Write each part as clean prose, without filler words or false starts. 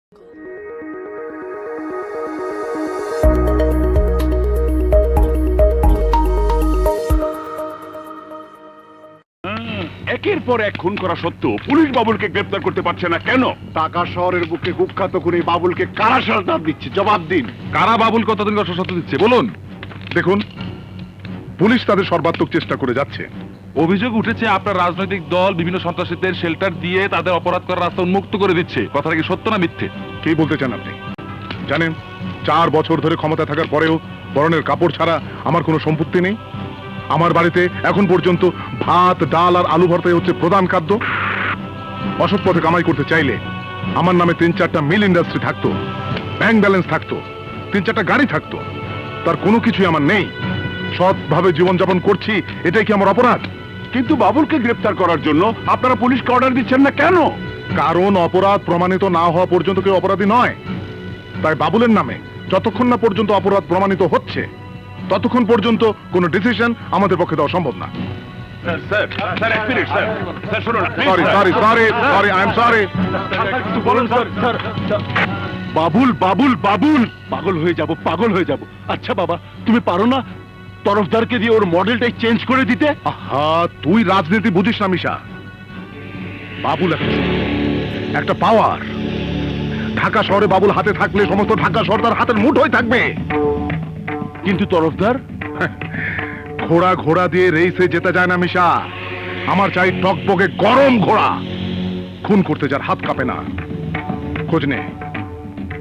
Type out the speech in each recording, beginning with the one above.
একের পর এক খুন করা সত্ত্বেও পুলিশ বাবুলকে গ্রেফতার করতে পারছে না কেন? ঢাকা শহরের বুকে কুখ্যাত খুনি বাবুলকে কারা সরকার দিচ্ছে, জবাব দিন। কারা বাবুল কতদিন সত্য দিচ্ছে বলুন। দেখুন, পুলিশ তাদের সর্বাত্মক চেষ্টা করে যাচ্ছে। অভিযোগ উঠেছে আপনার রাজনৈতিক দল বিভিন্ন সন্ত্রাসীদের শেল্টার দিয়ে তাদের অপরাধ করার রাস্তা উন্মুক্ত করে দিচ্ছে। কথাটা কি সত্য না মিথ্যে? কি বলতে চান আপনি? জানেন, 4 বছর ধরে ক্ষমতা থাকার পরেও বরণের কাপড় ছাড়া আমার কোনো সম্পত্তি নেই। আমার বাড়িতে এখন পর্যন্ত ভাত, ডাল আর আলু ভর্তাই হচ্ছে প্রধান খাদ্য। অসৎ পথে কামাই করতে চাইলে আমার নামে 3-4টা মিল ইন্ডাস্ট্রি থাকতো, ব্যাংক ব্যালেন্স থাকতো, 3-4টা গাড়ি থাকতো। তার কোনো কিছুই আমার নেই। সৎভাবে জীবনযাপন করছি, এটাই কি আমার অপরাধ? কিন্তু বাবুলকে গ্রেফতার করার জন্য আপনারা পুলিশকে অর্ডার দিচ্ছেন না কেন? কারণ অপরাধ প্রমাণিত না হওয়া পর্যন্ত কেউ অপরাধী নয়। তাই বাবুলের নামে যতক্ষণ না পর্যন্ত অপরাধ প্রমাণিত হচ্ছে, ততক্ষণ পর্যন্ত কোনো ডিসিশন আমাদের পক্ষে দেওয়া সম্ভব না। বাবুল বাবুল বাবুল পাগল হয়ে যাব, পাগল হয়ে যাব। আচ্ছা বাবা, তুমি পারো না তরফদারকে দিয়ে ওর মডেলটাই চেঞ্জ করে দিতে? আহা, তুই রাজনীতি বুঝিস না মিশা। বাবুল একটা পাওয়ার। ঢাকা শহরে বাবুল হাতে থাকলে সমস্ত ঢাকা শহর তার হাতের মুঠোয় থাকবে। কিন্তু তরফদার ঘোড়া ঘোড়া দিয়ে রেসে যেতে যায় না মিশা। আমার চাই টকবকে গরম ঘোড়া, খুন করতে যার হাত কাঁপে না। খোঁজ নে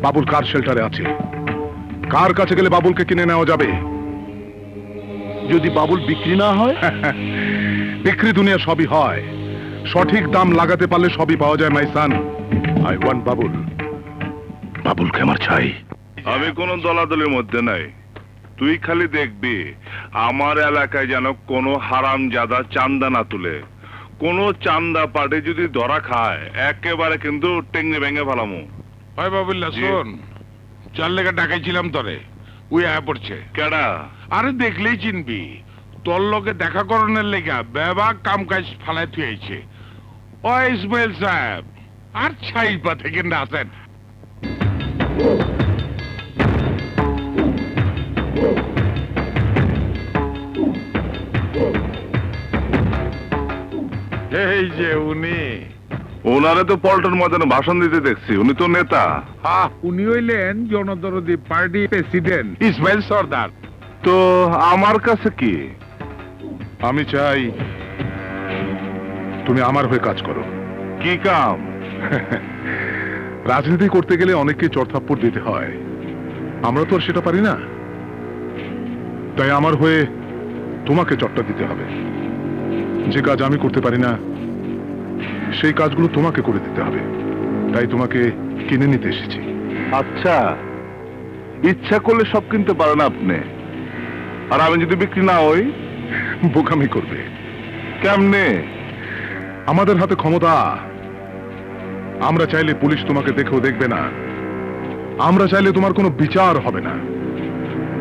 বাবুল কার শেল্টারে আছে, কার কাছে গেলে বাবুলকে কিনে নেওয়া যাবে। যদি বাবুল বিক্রি না হয়? বিক্রি দুনিয়া সবই হয়, সঠিক দাম লাগাতে পারলে সবই পাওয়া যায়। মাই সান, আই ওয়ান্ট বাবুল। বাবুলকে আমার চাই। আমি কোন দলাদলের মধ্যে নাই। তুই খালি দেখবি আমার এলাকায় যেন কোনো হারামজাদা চান্দা না তুলে। কোন চান্দা পাটে যদি ধরা খায় একেবারে কিন্তু টেঙ্গে ভেঙে ফেলামু। ভাই বাবুল্লা শোন, চার লেখা ডাকাইছিলাম তরে, ওই আয়া পড়ছে। কেডা? আরে দেখলেই চিনবি, তোর লগে দেখা করণের লেগা বেবাক কাম কাজ ফালাই থুয়েছে। ও ইসমাইল সাহেব আর ছাইপা থেকে না আসেন। এই যে উনি, ওনারে তো পল্টন ময়দানে ভাষণ দিতে দেখছি। উনি তো নেতা। উনি হইলেন জনদরদি পার্টি প্রেসিডেন্ট ইসমাইল সর্দার। তো আমার কাছে কি? আমি চাই তুমি আমার হয়ে কাজ করো। কি কাম? রাজনীতি করতে গেলে অনেককে চড়থাপ্পড় দিতে হয়, আমরা তো আর সেটা পারি না। তাই আমার হয়ে তোমাকে চট্টা দিতে হবে। যে কাজ আমি করতে পারি না সেই কাজগুলো তোমাকে করে দিতে হবে। তাই তোমাকে কিনে নিতে এসেছি। আচ্ছা, ইচ্ছা করলে সব কিনতে পারেন আপনি, আর আমি যদি বিক্রি না হই? বোকামি করবে। কেমনে? আমাদের হাতে ক্ষমতা। আমরা চাইলে পুলিশ তোমাকে দেখেও দেখবে না, আমরা চাইলে তোমার কোনো বিচার হবে না।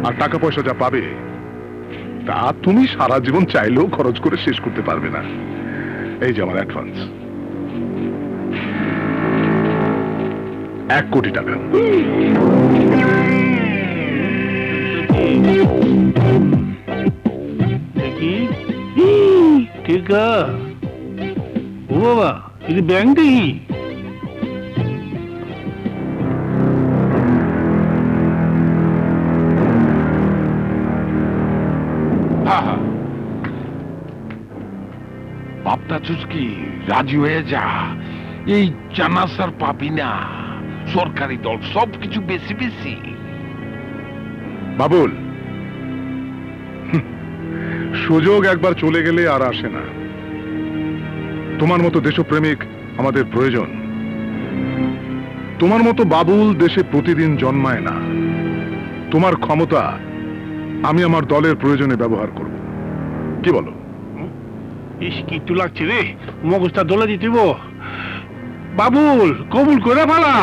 আর টাকা পয়সা যা পাবে তা তুমি সারা জীবন চাইলেও খরচ করে শেষ করতে পারবে না। এই যে আমার অ্যাডভান্স 1 কোটি টাকা। ঠিক ও বাবা, ఇది ব্যাংক দেখি। বাপটা চুস্কি রাজি হয়ে যা, এই জানাসার পাবি না। সরকারি দল সবকিছু বেশি বেশি। বাবুল, সুযোগ একবার চলে গেলে আর আসে না। তোমার মতো দেশপ্রেমিক আমাদের প্রয়োজন। তোমার মতো বাবুল দেশে প্রতিদিন জন্মায় না। তোমার ক্ষমতা আমি আমার দলের প্রয়োজনে ব্যবহার করব। কি বলো? ইস, কিট্টু লাগছে রে, মগজটা দোলা দিতেব। বাবুল কবুল করে ফেলা।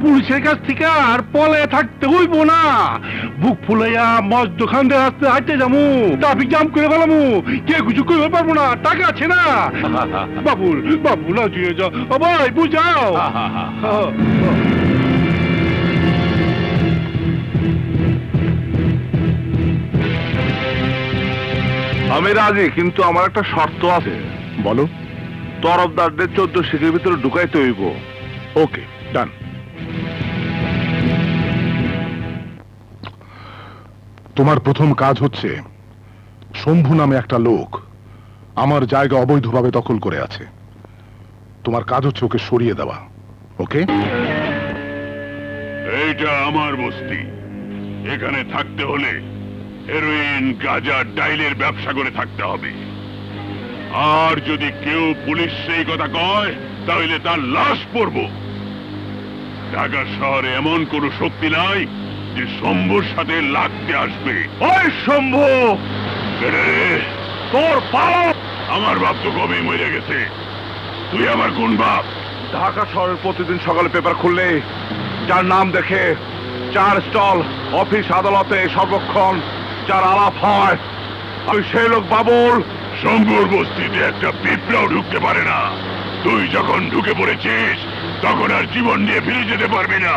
পুলিশের কাছ থেকে আর পলে থাকতে হইব না। বুক ফুলাইয়া মজ দোকান দিয়ে আসতে হাঁটতে যাবো, ট্রাফিক জাম করে ফেলামু, কে কিছু করতে পারবো না, টাকা আছে না। বাবুল বাবুল রাজি হয়ে যাও, ভাই বুঝাও। আমি রাজি, কিন্তু আমার একটা শর্ত আছে। বলো। তরফদারদের 14 শিখের ভিতরে ঢুকাইতে হইব। ওকে, ডান। তোমার প্রথম কাজ হচ্ছে, শম্ভু নামে একটা লোক আমার জায়গা অবৈধভাবে দখল করে আছে। তোমার কাজ হচ্ছে ওকে সরিয়ে দেওয়া। ওকে? এইটা আমার বস্তি। এখানে থাকতে হলে হেরোইন, গাঁজা, ডাইলের ব্যবসা করে থাকতে হবে। আর যদি কেউ পুলিশ সেই কথা কয়, তাহলে তার লাশ পড়ব। ঢাকা শহরে এমন কোন শক্তি নাই যে শম্ভুর সাথে লাগতে আসবে। ওই শম্ভু, তোর বাপ! আমার বাপ তো কবেই মরে গেছে। তুই আমার কোন বাপ? ঢাকা শহরের প্রতিদিন সকালে পেপার খুললে যার নাম দেখে, যার স্টল, অফিস, আদালতে সর্বক্ষণ যার আলাপ হয়, আমি সেই লোক বাবুল। শম্ভুর বস্তিতে একটা পিঁপড়াও ঢুকতে পারে না। তুই যখন ঢুকে পড়েছিস, তখন আর জীবন নিয়ে ফিরে যেতে পারবি না।